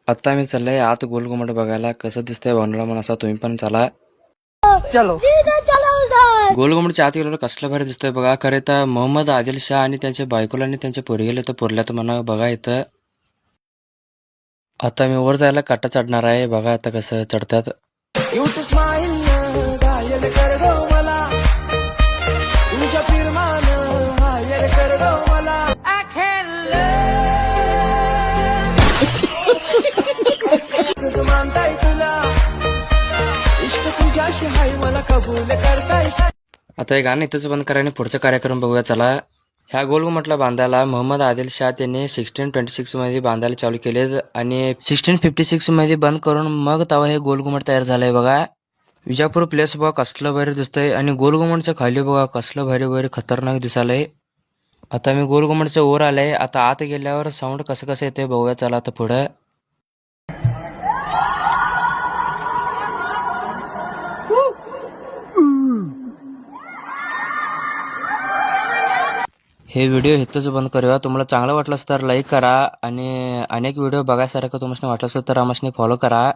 आता मी चाललंय आत गोलघुमट बघायला. कसं दिसतंय बघणार म्हणून असा तुम्ही पण चला. चलो गोलघुमटच्या आत गेल्यावर कसलं भारी दिसतंय बघा. खरे तर मोहम्मद आदिल शाह आणि त्यांच्या बायकोला आणि त्यांच्या पोरगेला तर पुरल्यात म्हणा. बघा इथं आता मी वर जायला काटा चढणार आहे. बघा आता कसं चढतात. क्यूट स्माइल घायल कर दो मला तुमच्या फिरमान घायल कर दो मला मानताय तुला इश्क तुझ्याशी हाय मला कबूल करताय. आता हे गाणं इथंच बंद करा आणि पुढचा कार्यक्रम बघूया चला. ह्या गोलघुमटला बांधायला मोहम्मद आदिल शाह त्यांनी 1626 मध्ये बांधायला चालू केले आणि 1656 मध्ये बंद करून मग तेव्हा हे गोलघुमट तयार झालंय बघा. विजापूर प्लेस बघा कसलं भारी दिसतंय आणि गोलघुमटच्या खाली बघा कसलं भारी भारी खतरनाक दिसालंय. आता मी गोलघुमटच्या वर आलंय. आता आत गेल्यावर साऊंड कसं कसं येतंय बघूया चला आता पुढं. हे व्हिडिओ इथंच बंद करूया. तुम्हाला चांगलं वाटलं तर लाईक करा आणि अनेक व्हिडिओ बघायसारखं तुम्हाला वाटलं असेल तर आम्हाला फॉलो करा.